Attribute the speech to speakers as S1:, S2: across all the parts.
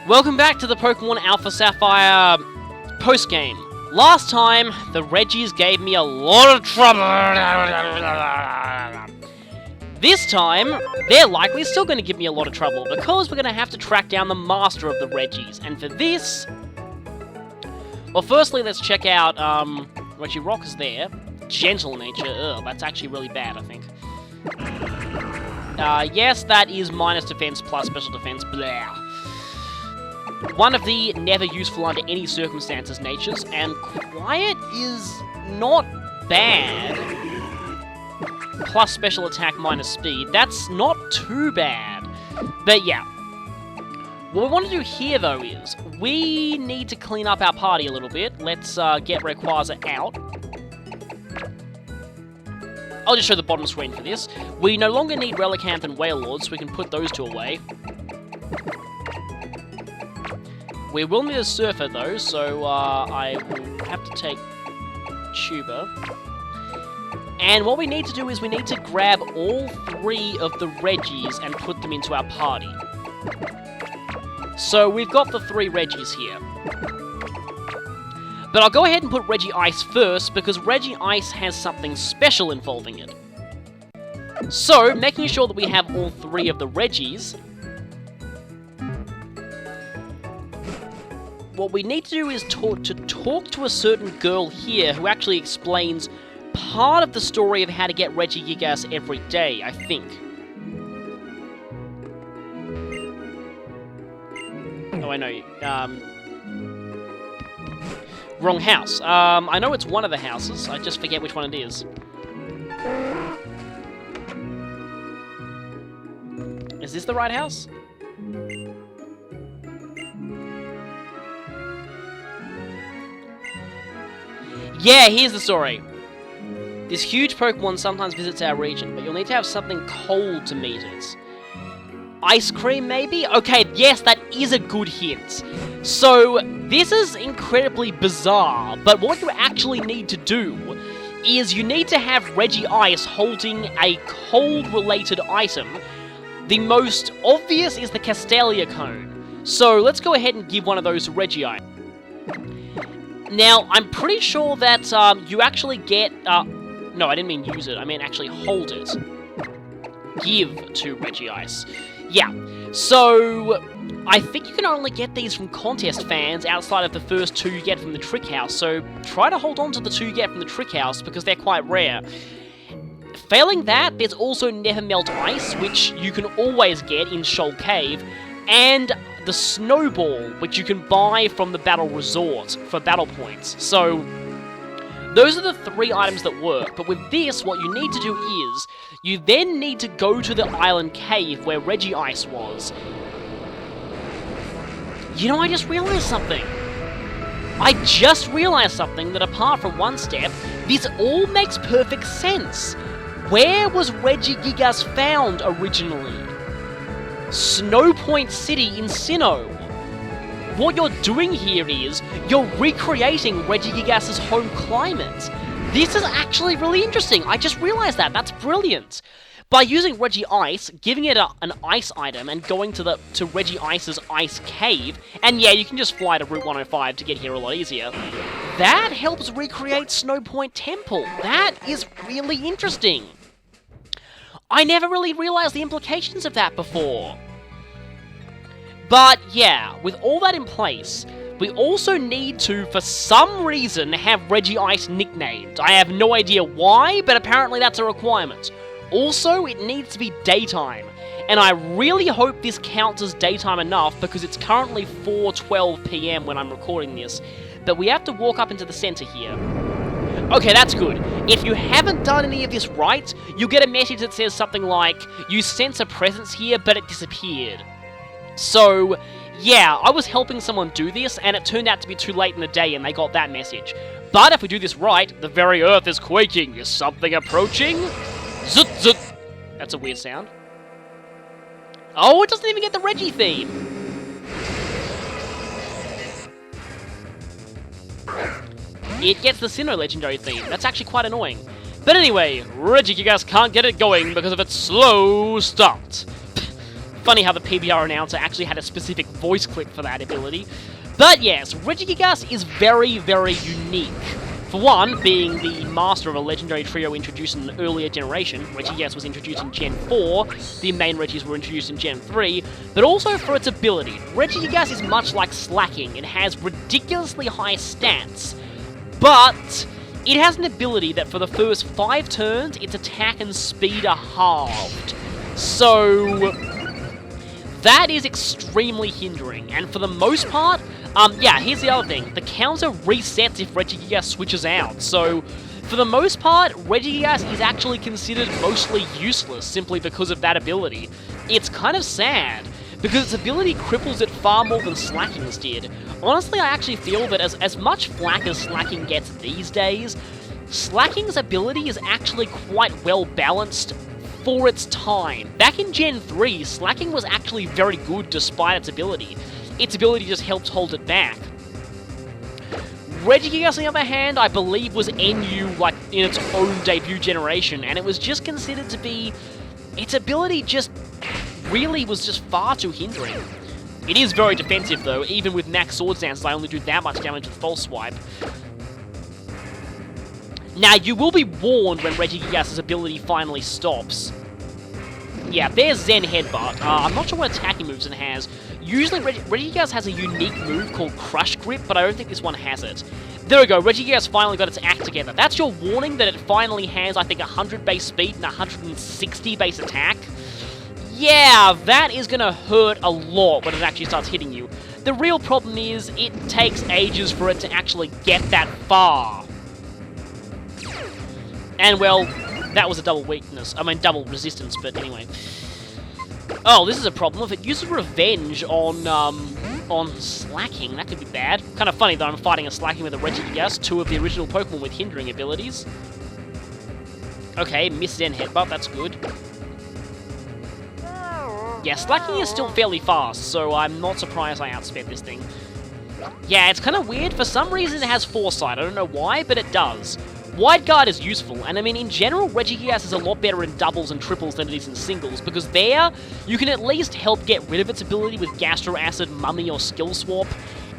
S1: Welcome back to the Pokemon Alpha Sapphire post-game. Last time, the Regis gave me a lot of trouble. This time, they're likely still going to give me a lot of trouble because we're going to have to track down the master of the Regis. And for this... Well, firstly, let's check out... Regirock is there. Gentle nature. Ugh, that's actually really bad, I think. Yes, that is minus defense plus special defense. Blah. One of the never useful under any circumstances natures, and Quiet is not bad. Plus special attack minus speed. That's not too bad. But yeah. What we want to do here, though, is we need to clean up our party a little bit. Let's get Rayquaza out. I'll just show the bottom screen for this. We no longer need Relicanth and Wailord, so we can put those two away. We will need a Surfer, though, so I will have to take Tuba. And what we need to do is we need to grab all three of the Regis and put them into our party. So we've got the three Regis here. But I'll go ahead and put Regice first, because Regice has something special involving it. So, making sure that we have all three of the Regis, what we need to do is talk to a certain girl here who actually explains part of the story of how to get Regigigas every day, I think. Oh, I know. Wrong house. I know it's one of the houses. I just forget which one it is. Is this the right house? Yeah, here's the story. This huge Pokemon sometimes visits our region, but you'll need to have something cold to meet it. Ice cream, maybe? Okay, yes, that is a good hint. So, this is incredibly bizarre, but what you actually need to do is you need to have Regice holding a cold-related item. The most obvious is the Castelia Cone. So, let's go ahead and give one of those to Regice. Now, I'm pretty sure that you actually get... no, I didn't mean use it, I meant actually hold it. Give to Regice. Yeah, so I think you can only get these from contest fans outside of the first two you get from the Trick House, so try to hold on to the two you get from the Trick House because they're quite rare. Failing that, there's also Never Melt Ice, which you can always get in Shoal Cave, and the Snowball, which you can buy from the Battle Resort for battle points. So those are the three items that work, but with this, what you need to do is, you then need to go to the island cave where Regice was. You know, I just realized something. I just realized something that apart from one step, this all makes perfect sense. Where was Regigigas found originally? Snow Point City in Sinnoh. What you're doing here is, you're recreating Regigigas' home climate. This is actually really interesting. I just realized that. That's brilliant. By using Regice, giving it an ice item, and going to Regice's ice cave, and yeah, you can just fly to Route 105 to get here a lot easier, that helps recreate Snow Point Temple. That is really interesting. I never really realized the implications of that before. But yeah, with all that in place, we also need to, for some reason, have Regice nicknamed. I have no idea why, but apparently that's a requirement. Also, it needs to be daytime, and I really hope this counts as daytime enough because it's currently 4:12 PM when I'm recording this, but we have to walk up into the center here. Okay, that's good. If you haven't done any of this right, you'll get a message that says something like, you sense a presence here, but it disappeared. So, yeah, I was helping someone do this, and it turned out to be too late in the day, and they got that message. But if we do this right, the very earth is quaking. Is something approaching? Zut zut! That's a weird sound. Oh, it doesn't even get the Regi theme! It gets the Sinnoh legendary theme. That's actually quite annoying. But anyway, Regigigas can't get it going because of its slow start. Funny how the PBR announcer actually had a specific voice clip for that ability. But yes, Regigigas is very, very unique. For one, being the master of a legendary trio introduced in an earlier generation. Regigigas was introduced in Gen 4, the main Regis were introduced in Gen 3, but also for its ability. Regigigas is much like Slacking, it has ridiculously high stats, but it has an ability that for the first 5 turns, its attack and speed are halved. So that is extremely hindering, and for the most part, yeah, here's the other thing. The counter resets if Regigigas switches out, so for the most part, Regigigas is actually considered mostly useless simply because of that ability. It's kind of sad, because its ability cripples it far more than Slacking's did. Honestly, I actually feel that as much flack as Slacking gets these days, Slacking's ability is actually quite well balanced for its time. Back in Gen 3, Slacking was actually very good despite its ability. Its ability just helped hold it back. Regigigas, on the other hand, I believe was NU like in its own debut generation, and it was just considered to be... its ability just really was just far too hindering. It is very defensive though, even with max sword stances I only do that much damage with false swipe. Now, you will be warned when Regigigas' ability finally stops. Yeah, there's Zen Headbutt. I'm not sure what attacking moves it has. Usually, Regigigas has a unique move called Crush Grip, but I don't think this one has it. There we go, Regigigas finally got its act together. That's your warning that it finally has, I think, 100 base speed and 160 base attack. Yeah, that is gonna hurt a lot when it actually starts hitting you. The real problem is, it takes ages for it to actually get that far. And, well, that was a double weakness. I mean, double resistance, but anyway. Oh, this is a problem. If it uses Revenge on Slacking, that could be bad. Kind of funny that I'm fighting a Slacking with a Regigigas, 2 of the original Pokemon with hindering abilities. Okay, Miss Zen Headbutt, that's good. Yeah, Slacking is still fairly fast, so I'm not surprised I outsped this thing. Yeah, it's kind of weird. For some reason it has Foresight. I don't know why, but it does. Wide Guard is useful, and I mean, in general, Regigigas is a lot better in doubles and triples than it is in singles, because there, you can at least help get rid of its ability with Gastro Acid, Mummy, or Skill Swap,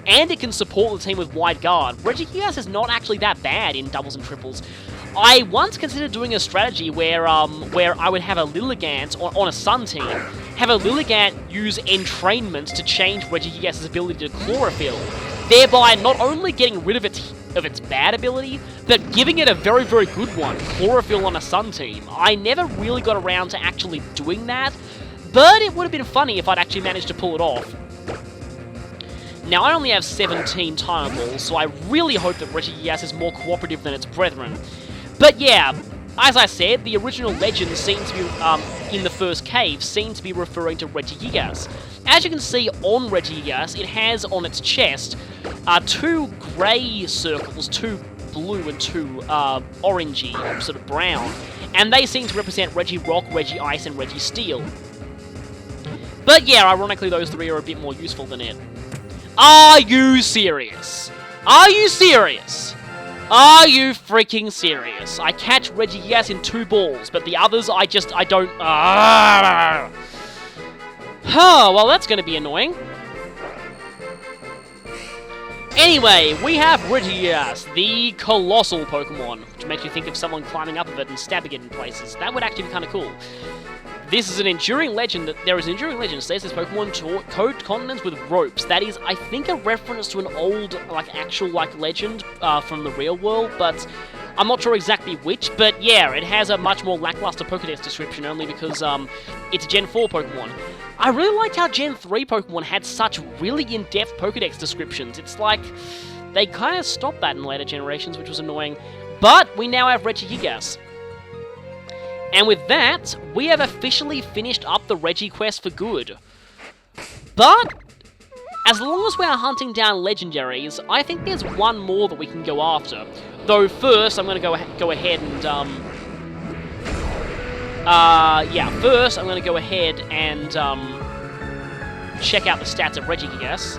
S1: and it can support the team with Wide Guard. Regigigas is not actually that bad in doubles and triples. I once considered doing a strategy where I would have a Lilligant on a Sun team, have a Lilligant use Entrainment to change Regigigas' ability to Chlorophyll, thereby not only getting rid of its bad ability, but giving it a very, very good one, Chlorophyll on a Sun team. I never really got around to actually doing that, but it would have been funny if I'd actually managed to pull it off. Now, I only have 17 Timer Balls, so I really hope that Regigigas is more cooperative than its brethren. But yeah, as I said, the original legend seems to be, in the first cave, seems to be referring to Regigigas. As you can see on Regigigas, it has on its chest 2 grey circles, 2 blue and 2 orangey, sort of brown, and they seem to represent Regirock, Regice, and Registeel. But yeah, ironically, those 3 are a bit more useful than it. Are you serious? Are you serious? Are you freaking serious? I catch Regigigas in 2 balls, but the others I don't... Huh, well that's gonna be annoying. Anyway, we have Regigigas, the colossal Pokemon, which makes you think of someone climbing up of it and stabbing it in places. That would actually be kind of cool. This is an enduring legend. There is an enduring legend that says this Pokemon coat continents with ropes. That is, I think, a reference to an old, actual legend from the real world, but I'm not sure exactly which. But yeah, it has a much more lackluster Pokedex description, only because it's a Gen 4 Pokemon. I really liked how Gen 3 Pokemon had such really in-depth Pokedex descriptions. It's like, they kind of stopped that in later generations, which was annoying. But we now have Regigigas. And with that, we have officially finished up the Regi quest for good. But, as long as we're hunting down legendaries, I think there's one more that we can go after. Though first, I'm going to go ahead and, first I'm going to go ahead and, check out the stats of Regigigas.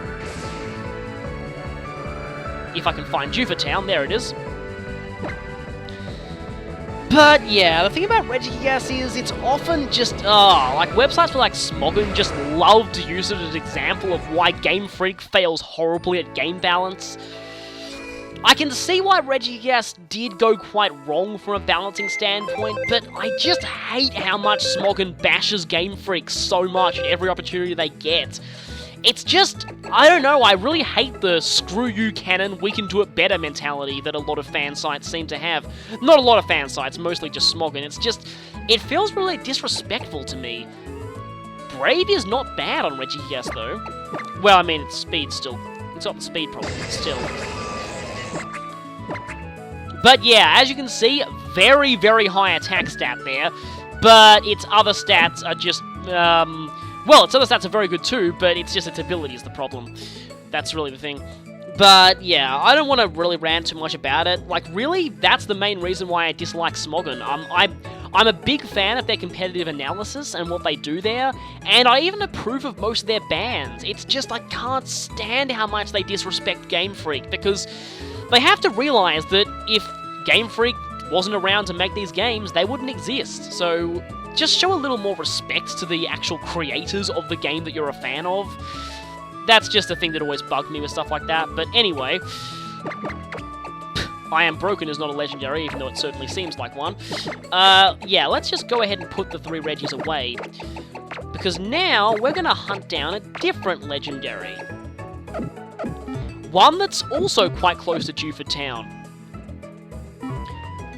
S1: If I can find Juva Town, there it is. But yeah, the thing about Regigigas is it's often just, like websites like Smoggin just love to use it as an example of why Game Freak fails horribly at game balance. I can see why Regigigas did go quite wrong from a balancing standpoint, but I just hate how much Smoggin bashes Game Freak so much at every opportunity they get. It's just, I don't know, I really hate the screw you canon, we can do it better mentality that a lot of fan sites seem to have. Not a lot of fan sites, mostly just Smoggin. It's just, it feels really disrespectful to me. Brave is not bad on Regigigas though. Well, I mean, it's speed still. It's not the speed problem, but still. But yeah, as you can see, very, very high attack stat there. But its other stats are just, well, its other stats are very good too, but it's just its ability is the problem. That's really the thing. But yeah, I don't want to really rant too much about it. Like, really, that's the main reason why I dislike Smoggin. I'm a big fan of their competitive analysis and what they do there, and I even approve of most of their bans. It's just I can't stand how much they disrespect Game Freak, because they have to realize that if Game Freak wasn't around to make these games, they wouldn't exist. So just show a little more respect to the actual creators of the game that you're a fan of. That's just a thing that always bugged me with stuff like that. But anyway, I Am Broken is not a legendary, even though it certainly seems like one. Yeah, let's just go ahead and put the 3 Regis away, because now we're going to hunt down a different legendary. One that's also quite close to Dewford Town.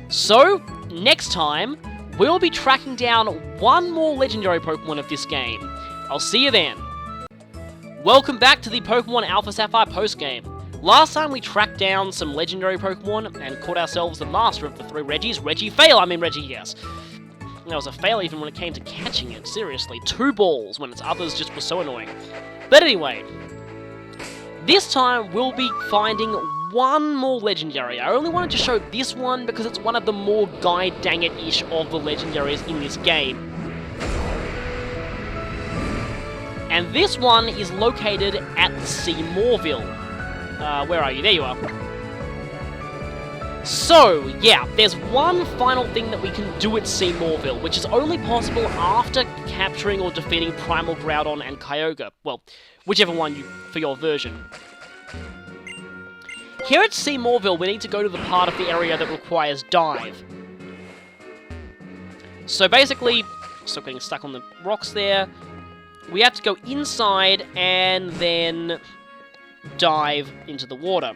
S1: So, next time, we'll be tracking down one more legendary Pokemon of this game. I'll see you then. Welcome back to the Pokemon Alpha Sapphire postgame. Last time we tracked down some legendary Pokemon and caught ourselves the master of the 3 Regis, Regigigas. That was a fail even when it came to catching it, seriously. 2 balls when its others just were so annoying. But anyway, this time we'll be finding one more legendary. I only wanted to show this one because it's one of the more Guide-Dang-It-ish of the legendaries in this game. And this one is located at Seymourville. Where are you? There you are. So, yeah, there's one final thing that we can do at Seymourville, which is only possible after capturing or defeating Primal Groudon and Kyogre. Well, whichever one for your version. Here at Seymourville, we need to go to the part of the area that requires dive. So basically, stop getting stuck on the rocks there. We have to go inside and then dive into the water.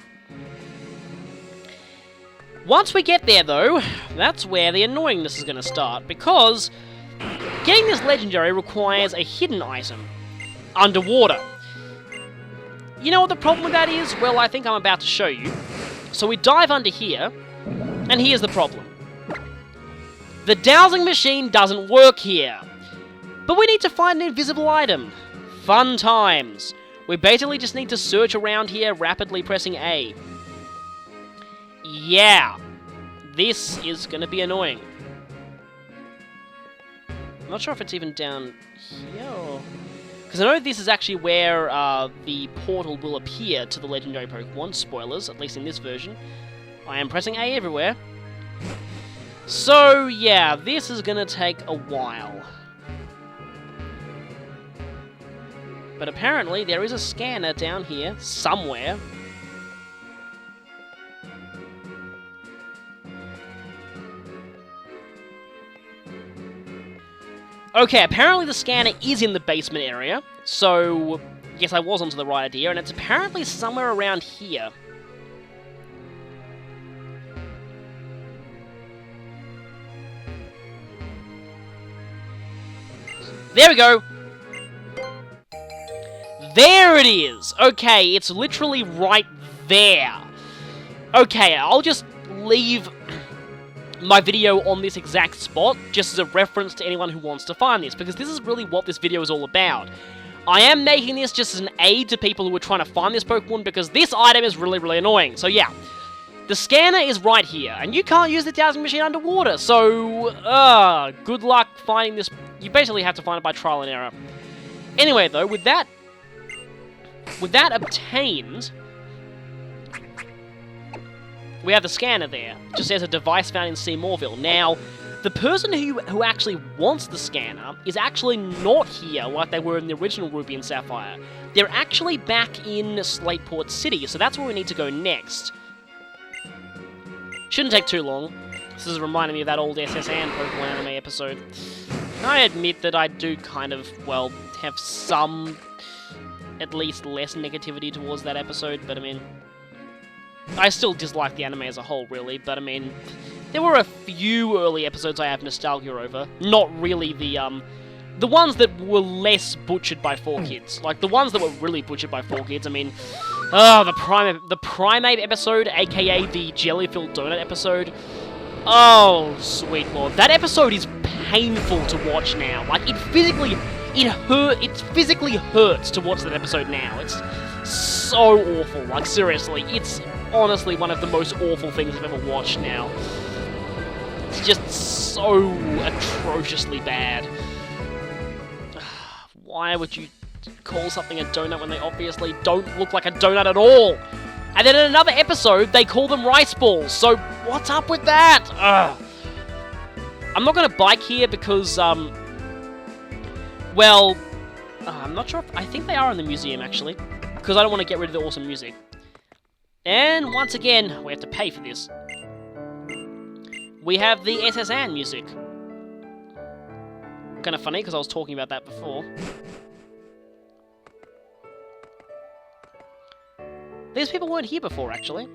S1: Once we get there, though, that's where the annoyingness is going to start, because getting this legendary requires a hidden item underwater. You know what the problem with that is? Well, I think I'm about to show you. So we dive under here, and here's the problem. The dowsing machine doesn't work here. But we need to find an invisible item. Fun times. We basically just need to search around here, rapidly pressing A. Yeah. This is going to be annoying. I'm not sure if it's even down here or... Because I know this is actually where the portal will appear to the legendary Pokemon. Spoilers, at least in this version. I am pressing A everywhere. So, yeah, this is going to take a while. But apparently there is a scanner down here, somewhere. Okay, apparently the scanner is in the basement area, so yes, I was onto the right idea, and it's apparently somewhere around here. There we go! There it is! Okay, it's literally right there. Okay, I'll just leave my video on this exact spot, just as a reference to anyone who wants to find this, because this is really what this video is all about. I am making this just as an aid to people who are trying to find this Pokemon, because this item is really, really annoying. So yeah, the scanner is right here, and you can't use the dowsing machine underwater, so, good luck finding this. You basically have to find it by trial and error. Anyway, though, with that obtained, we have the scanner there. It just says a device found in Seymourville. Now, the person who actually wants the scanner is actually not here like they were in the original Ruby and Sapphire. They're actually back in Slateport City, so that's where we need to go next. Shouldn't take too long. This is reminding me of that old SSN Pokemon anime episode. I admit that I do kind of, well, have some, at least less negativity towards that episode, but I mean, I still dislike the anime as a whole, really, but I mean, there were a few early episodes I have nostalgia over. Not really the ones that were less butchered by 4Kids. Like, the ones that were really butchered by 4Kids, I mean, the Primate episode, aka the Jelly-Filled Donut episode. Oh, sweet lord. That episode is painful to watch now. Like, it physically hurts to watch that episode now. It's so awful. Like, seriously, it's honestly one of the most awful things I've ever watched now. It's just so atrociously bad. Why would you call something a donut when they obviously don't look like a donut at all? And then in another episode, they call them rice balls. So what's up with that? Ugh. I'm not going to bike here because, well, I'm not sure if, I think they are in the museum, actually. Because I don't want to get rid of the awesome music. And once again, we have to pay for this. We have the SSN music. Kind of funny, because I was talking about that before. These people weren't here before, actually.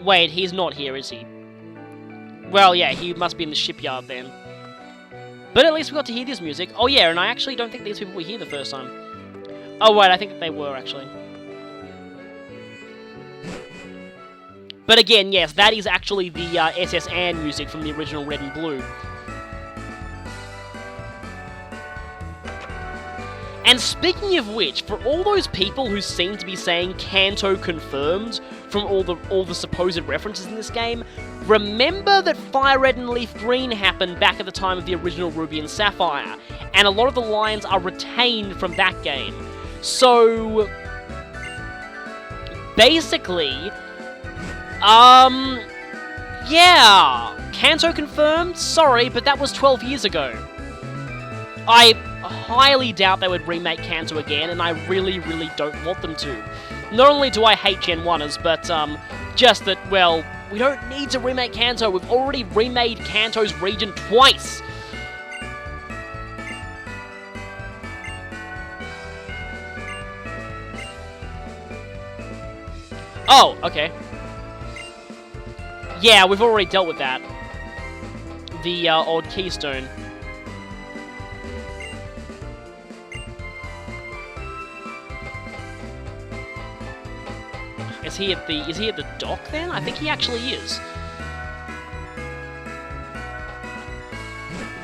S1: Wait, he's not here, is he? Well, yeah, he must be in the shipyard then. But at least we got to hear this music. Oh yeah, and I actually don't think these people were here the first time. Oh wait, I think that they were, actually. But again, yes, that is actually the SSN music from the original Red and Blue. And speaking of which, for all those people who seem to be saying Kanto confirmed from all the supposed references in this game, remember that Fire Red and Leaf Green happened back at the time of the original Ruby and Sapphire, and a lot of the lines are retained from that game. So, basically, yeah, Kanto confirmed? Sorry, but that was 12 years ago. I highly doubt they would remake Kanto again, and I really, really don't want them to. Not only do I hate Gen 1ers, but, just that, well, we don't need to remake Kanto. We've already remade Kanto's region twice. Oh, okay. Yeah, we've already dealt with that. The, old keystone. Is he at the dock then? I think he actually is.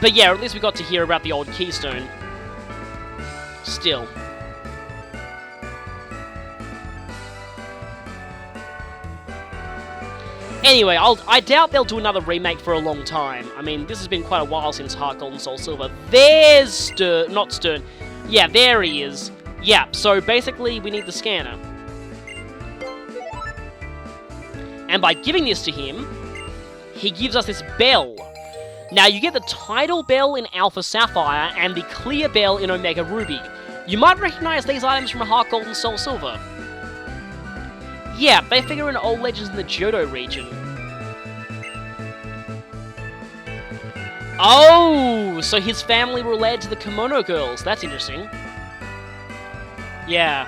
S1: But yeah, at least we got to hear about the old keystone. Still. Anyway, I doubt they'll do another remake for a long time. I mean, this has been quite a while since Heart Gold and Soul Silver. There's Stern, not Stern. Yeah, there he is. Yeah, so basically we need the scanner. And by giving this to him, he gives us this bell. Now, you get the tidal bell in Alpha Sapphire and the clear bell in Omega Ruby. You might recognize these items from Heart Gold and Soul Silver. Yeah, they figure in old legends in the Johto region. Oh, so his family were related to the Kimono Girls. That's interesting. Yeah.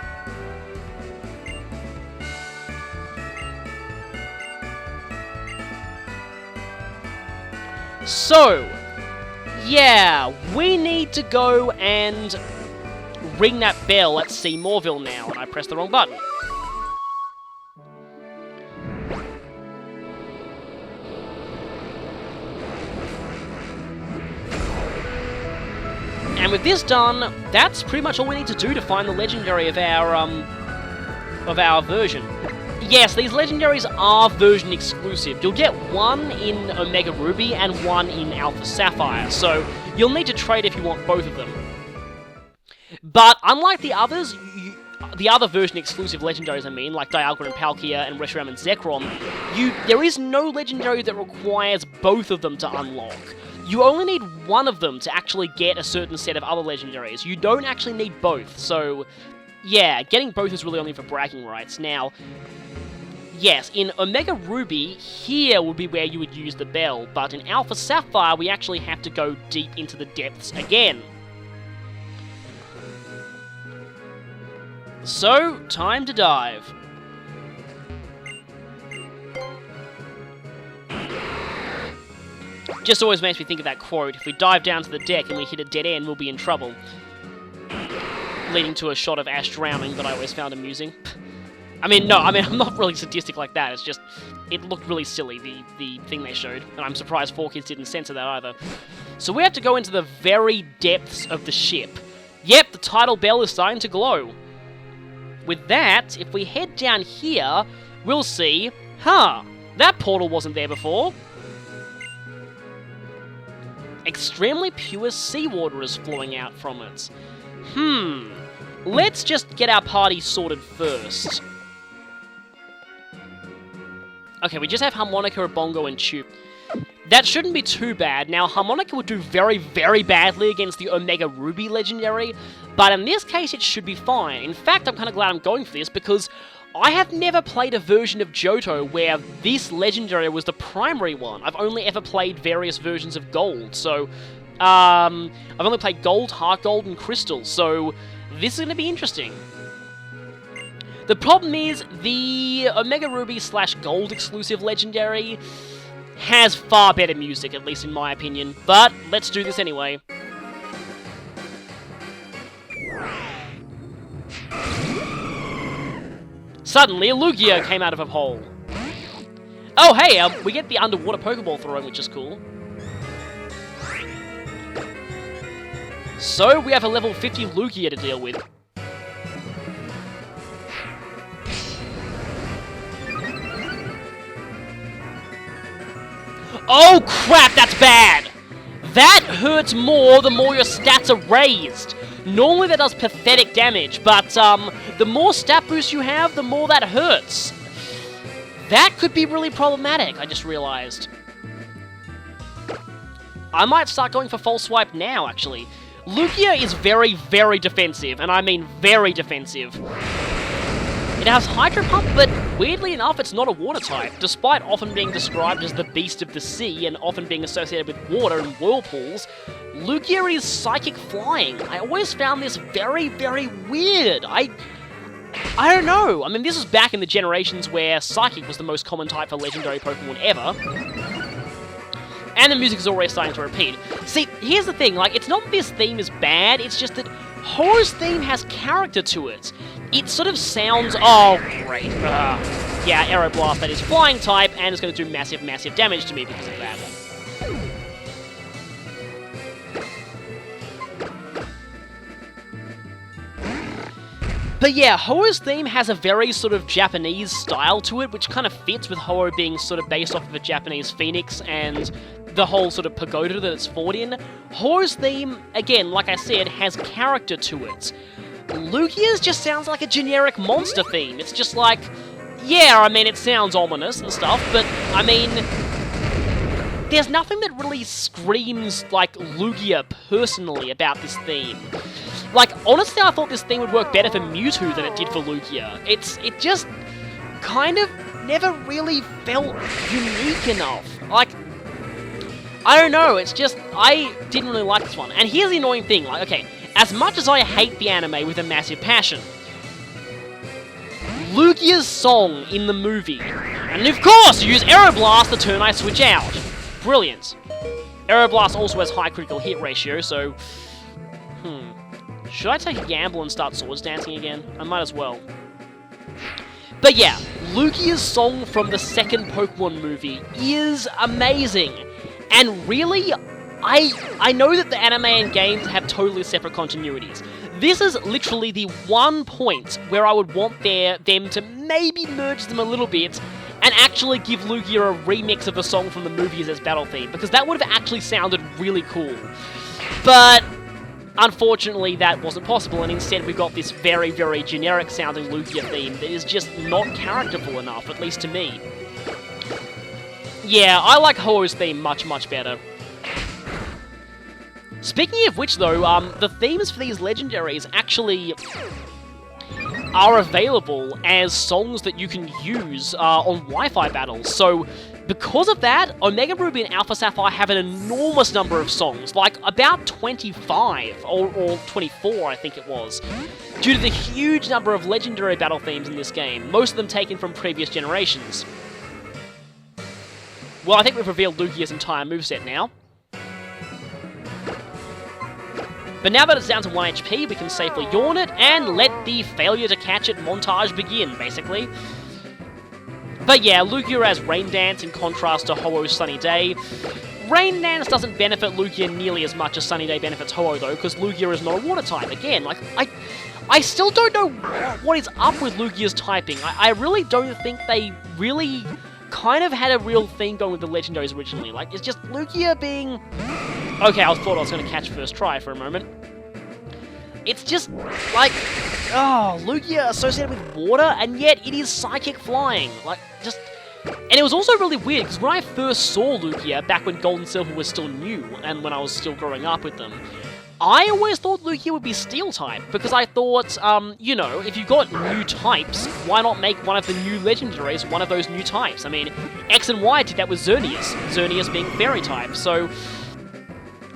S1: So, yeah, we need to go and ring that bell at Seymourville now, and I pressed the wrong button. And with this done, that's pretty much all we need to do to find the legendary of our version. Yes, these legendaries are version exclusive. You'll get one in Omega Ruby and one in Alpha Sapphire, so you'll need to trade if you want both of them. But unlike the others, the other version exclusive legendaries, I mean, like Dialga and Palkia and Reshiram and Zekrom, there is no legendary that requires both of them to unlock. You only need one of them to actually get a certain set of other legendaries. You don't actually need both, so yeah, getting both is really only for bragging rights. Now, yes, in Omega Ruby, here would be where you would use the bell, but in Alpha Sapphire, we actually have to go deep into the depths again. So, time to dive. Just always makes me think of that quote, if we dive down to the deck and we hit a dead end, we'll be in trouble. Leading to a shot of Ash drowning that I always found amusing. I'm not really sadistic like that, it's just, it looked really silly, the thing they showed, and I'm surprised 4Kids didn't censor that either. So we have to go into the very depths of the ship. Yep, the tidal bell is starting to glow. With that, if we head down here, we'll see, that portal wasn't there before. Extremely pure seawater is flowing out from it. Let's just get our party sorted first. Okay, we just have Harmonica, Bongo, and Choop. That shouldn't be too bad. Now, Harmonica would do very, very badly against the Omega Ruby legendary, but in this case, it should be fine. In fact, I'm kind of glad I'm going for this, because I have never played a version of Johto where this legendary was the primary one. I've only ever played various versions of Gold, so I've only played Gold, Heart Gold, and Crystal, so this is going to be interesting. The problem is, the Omega Ruby / Gold exclusive legendary has far better music, at least in my opinion, but let's do this anyway. Suddenly, a Lugia came out of a hole. Oh, hey, we get the underwater Pokeball throwing, which is cool. So, we have a level 50 Lugia to deal with. Oh crap, that's bad! That hurts more the more your stats are raised. Normally that does pathetic damage, but the more stat boost you have, the more that hurts. That could be really problematic, I just realized. I might start going for False Swipe now, actually. Lugia is very, very defensive, and I mean very defensive. It has Hydro Pump, but weirdly enough, it's not a water type, despite often being described as the beast of the sea and often being associated with water and whirlpools. Lugia is Psychic Flying. I always found this very, very weird. I don't know. I mean, this was back in the generations where Psychic was the most common type for legendary Pokemon ever. And the music is already starting to repeat. See, here's the thing, like, it's not that this theme is bad, it's just that Ho's theme has character to it. It sort of sounds... Oh, great. Yeah, Aeroblast, that is flying type, and it's going to do massive, massive damage to me because of that. But yeah, Ho-Oh's theme has a very sort of Japanese style to it, which kind of fits with Ho-Oh being sort of based off of a Japanese phoenix and the whole sort of pagoda that it's fought in. Ho-Oh's theme, again, like I said, has character to it. Lugia's just sounds like a generic monster theme. It's just like, yeah, I mean, it sounds ominous and stuff, but, I mean, there's nothing that really screams like Lugia personally about this theme. Like, honestly, I thought this theme would work better for Mewtwo than it did for Lugia. It just kind of never really felt unique enough. Like, I don't know, it's just, I didn't really like this one. And here's the annoying thing, like, okay, as much as I hate the anime with a massive passion, Lugia's song in the movie, and of course, you use Aeroblast the turn I switch out. Brilliant. Aeroblast also has high critical hit ratio, so, should I take a gamble and start Swords Dancing again? I might as well. But yeah, Lugia's song from the second Pokemon movie is amazing. And really, I know that the anime and games have totally separate continuities. This is literally the one point where I would want them to maybe merge them a little bit and actually give Lugia a remix of the song from the movie as its battle theme, because that would have actually sounded really cool. But unfortunately, that wasn't possible, and instead we got this very, very generic sounding Lugia theme that is just not characterful enough, at least to me. Yeah, I like Ho-Oh's theme much, much better. Speaking of which, though, the themes for these legendaries actually are available as songs that you can use on Wi-Fi battles. So, because of that, Omega Ruby and Alpha Sapphire have an enormous number of songs, like about 25, or 24, I think it was, due to the huge number of legendary battle themes in this game, most of them taken from previous generations. Well, I think we've revealed Lugia's entire moveset now. But now that it's down to 1 HP, we can safely yawn it and let the failure to catch it montage begin, basically. But yeah, Lugia has Rain Dance in contrast to Ho-Oh's Sunny Day. Rain Dance doesn't benefit Lugia nearly as much as Sunny Day benefits Ho-Oh, though, because Lugia is not a water type. Again, like, I still don't know what is up with Lugia's typing. I really don't think they really kind of had a real thing going with the Legendaries originally. Like, it's just Lugia being... Okay, I thought I was going to catch first try for a moment. It's just, like, oh, Lugia associated with water, and yet it is psychic flying. Like, just... And it was also really weird, because when I first saw Lugia, back when Gold and Silver was still new, and when I was still growing up with them, I always thought Lugia would be Steel-type, because I thought, you know, if you've got new types, why not make one of the new Legendaries one of those new types? I mean, X and Y did that with Xerneas, Xerneas being Fairy-type, so...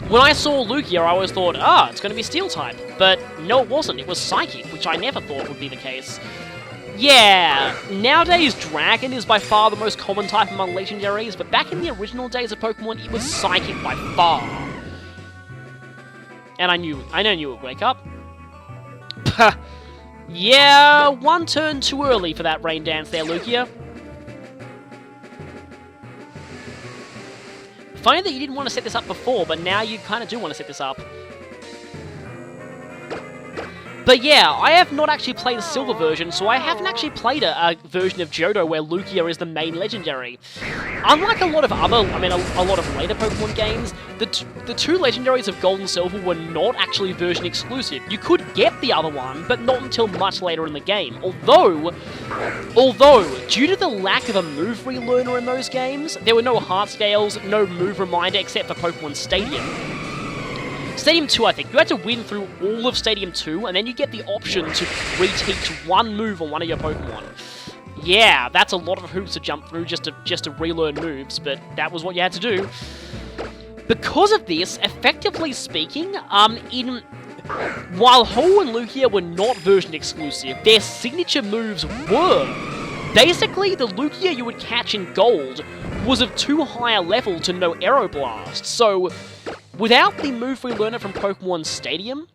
S1: When I saw Lugia, I always thought, it's going to be Steel-type. But no, it wasn't. It was Psychic, which I never thought would be the case. Yeah, nowadays Dragon is by far the most common type among Legendaries, but back in the original days of Pokemon, it was Psychic by far. And I knew it would wake up. Yeah, one turn too early for that Rain Dance there, Lugia. Funny that you didn't want to set this up before, but now you kind of do want to set this up. But yeah, I have not actually played the Silver version, so I haven't actually played a version of Johto where Lugia is the main legendary. Unlike a lot of other, a lot of later Pokemon games, the two legendaries of Gold and Silver were not actually version exclusive. You could get the other one, but not until much later in the game. Although, due to the lack of a move relearner in those games, there were no heart scales, no move reminder except for Pokemon Stadium. Stadium 2, I think. You had to win through all of Stadium 2, and then you get the option to reteach one move on one of your Pokemon. Yeah, that's a lot of hoops to jump through just to relearn moves, but that was what you had to do. Because of this, effectively speaking, while Ho and Lugia were not version exclusive, their signature moves were. Basically, the Lugia you would catch in Gold was of too high a level to know Aeroblast, so without the move relearner from Pokemon Stadium,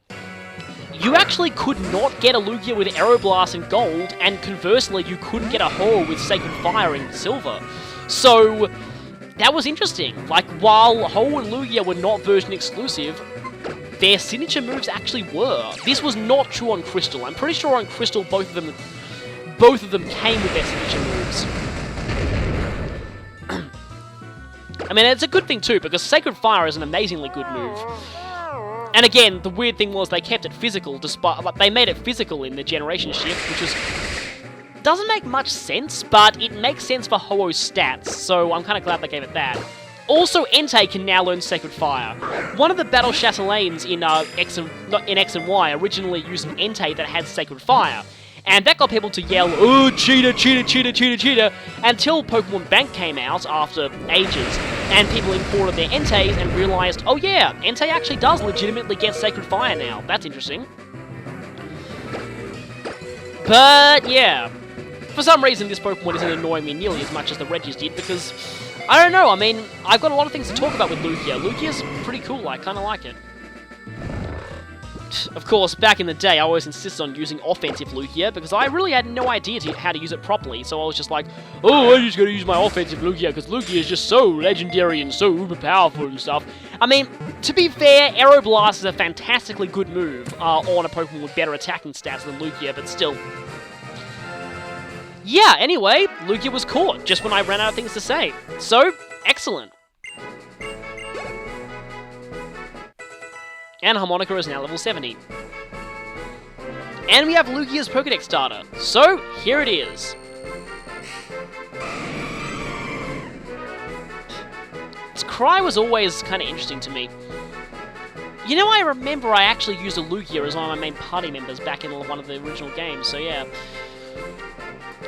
S1: you actually could not get a Lugia with Aeroblast in Gold, and conversely, you couldn't get a Ho with Sacred Fire in Silver. So, that was interesting. Like, while Ho and Lugia were not version exclusive, their signature moves actually were. This was not true on Crystal. I'm pretty sure on Crystal both of them came with their signature moves. I mean, it's a good thing too, because Sacred Fire is an amazingly good move. And again, the weird thing was they kept it physical, they made it physical in the generation shift, which doesn't make much sense, but it makes sense for Ho-Oh's stats, so I'm kind of glad they gave it that. Also, Entei can now learn Sacred Fire. One of the Battle Chatelaines in X and Y originally used an Entei that had Sacred Fire, and that got people to yell, "Oh, cheater, cheater, cheater, cheater, cheater," until Pokemon Bank came out after ages, and people imported their Enteis and realized, oh yeah, Entei actually does legitimately get Sacred Fire now. That's interesting. But yeah, for some reason this Pokemon isn't annoying me nearly as much as the Regis did, because, I don't know, I mean, I've got a lot of things to talk about with Lugia. Lugia's pretty cool, I kind of like it. Of course, back in the day, I always insisted on using offensive Lugia, because I really had no idea how to use it properly, so I was just like, oh, I'm just going to use my offensive Lugia, because Lugia is just so legendary and so uber powerful and stuff. I mean, to be fair, Aeroblast is a fantastically good move on a Pokemon with better attacking stats than Lugia, but still. Yeah, anyway, Lugia was caught just when I ran out of things to say. So, excellent. And Harmonica is now level 70. And we have Lugia's Pokedex data. So, here it is. Its cry was always kind of interesting to me. You know, I remember I actually used a Lugia as one of my main party members back in one of the original games, so yeah.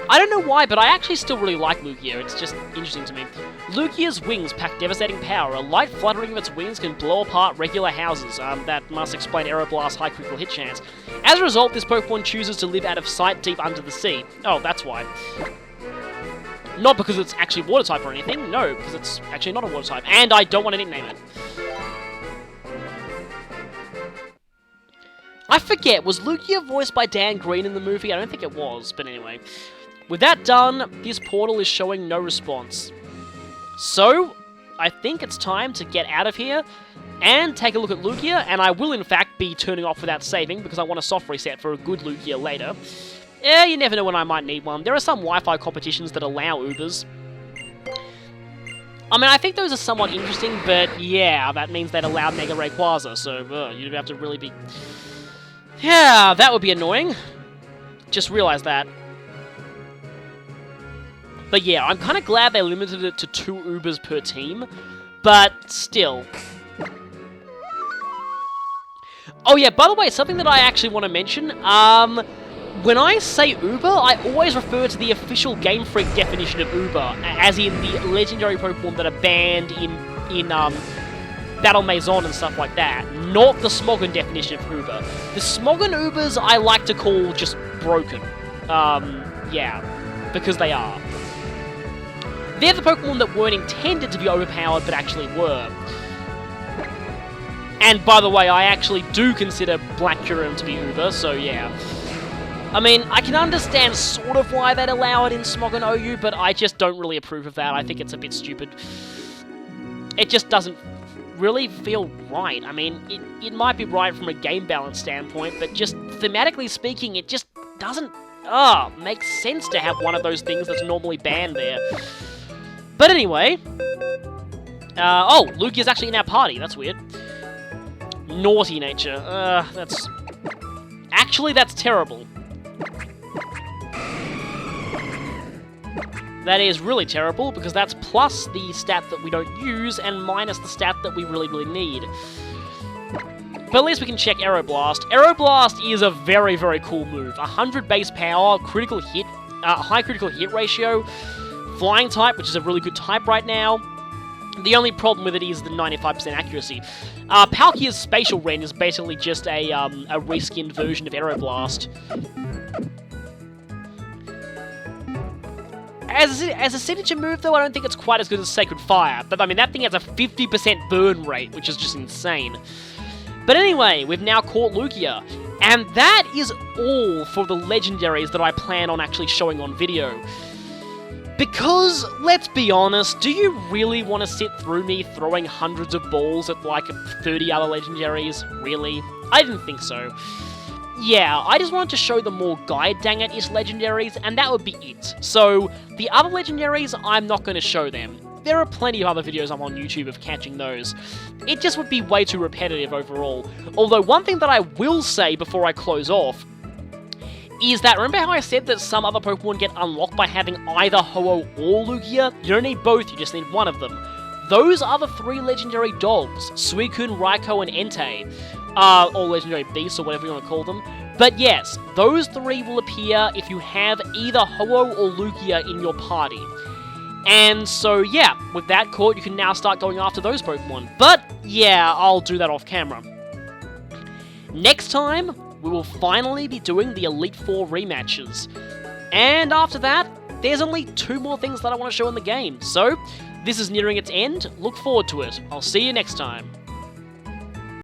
S1: I don't know why, but I actually still really like Lugia. It's just interesting to me. Lugia's wings pack devastating power. A light fluttering of its wings can blow apart regular houses. That must explain Aeroblast's high critical hit chance. As a result, this Pokemon chooses to live out of sight deep under the sea. Oh, that's why. Not because it's actually water type or anything. No, because it's actually not a water type. And I don't want to nickname it. I forget, was Lugia voiced by Dan Green in the movie? I don't think it was, but anyway. With that done, this portal is showing no response. So, I think it's time to get out of here and take a look at Lugia, and I will in fact be turning off without saving because I want a soft reset for a good Lugia later. You never know when I might need one. There are some Wi-Fi competitions that allow Ubers. I mean, I think those are somewhat interesting, but yeah, that means they'd allow Mega Rayquaza, so you'd have to really be... Yeah, that would be annoying. Just realized that. But yeah, I'm kind of glad they limited it to 2 Ubers per team, but still. Oh yeah, by the way, something that I actually want to mention, when I say Uber, I always refer to the official Game Freak definition of Uber, as in the legendary Pokemon that are banned in Battle Maison and stuff like that, not the Smogon definition of Uber. The Smogon Ubers I like to call just broken. Yeah, because they are. They're the Pokemon that weren't intended to be overpowered, but actually were. And by the way, I actually do consider Black Kyurem to be Uber, so yeah. I mean, I can understand sort of why they'd allow it in Smogon OU, but I just don't really approve of that. I think it's a bit stupid. It just doesn't really feel right. I mean, it might be right from a game balance standpoint, but just thematically speaking, it just doesn't make sense to have one of those things that's normally banned there. But anyway, oh, Lugia's actually in our party. That's weird. Naughty nature. Actually, that's terrible. That is really terrible, because that's plus the stat that we don't use, and minus the stat that we really, really need. But at least we can check Aeroblast. Aeroblast is a very, very cool move. 100 base power, critical hit, high critical hit ratio, flying type, which is a really good type right now. The only problem with it is the 95% accuracy. Palkia's Spatial Rend is basically just a reskinned version of Aeroblast. As a signature move, though, I don't think it's quite as good as Sacred Fire. But, I mean, that thing has a 50% burn rate, which is just insane. But anyway, we've now caught Lugia. And that is all for the legendaries that I plan on actually showing on video. Because, let's be honest, do you really want to sit through me throwing hundreds of balls at, like, 30 other legendaries? Really? I didn't think so. Yeah, I just wanted to show the more Guide-Dang-It legendaries, and that would be it. So, the other legendaries, I'm not going to show them. There are plenty of other videos I'm on YouTube of catching those. It just would be way too repetitive overall. Although, one thing that I will say before I close off is that, remember how I said that some other Pokemon get unlocked by having either Ho-Oh or Lugia? You don't need both, you just need one of them. Those are the 3 legendary dogs, Suicune, Raikou, and Entei. Or legendary beasts, or whatever you want to call them. But yes, those 3 will appear if you have either Ho-Oh or Lugia in your party. And so, yeah, with that caught, you can now start going after those Pokemon. But, yeah, I'll do that off camera. Next time, we will finally be doing the Elite Four rematches. And after that, there's only 2 more things that I want to show in the game. So, this is nearing its end. Look forward to it. I'll see you next time.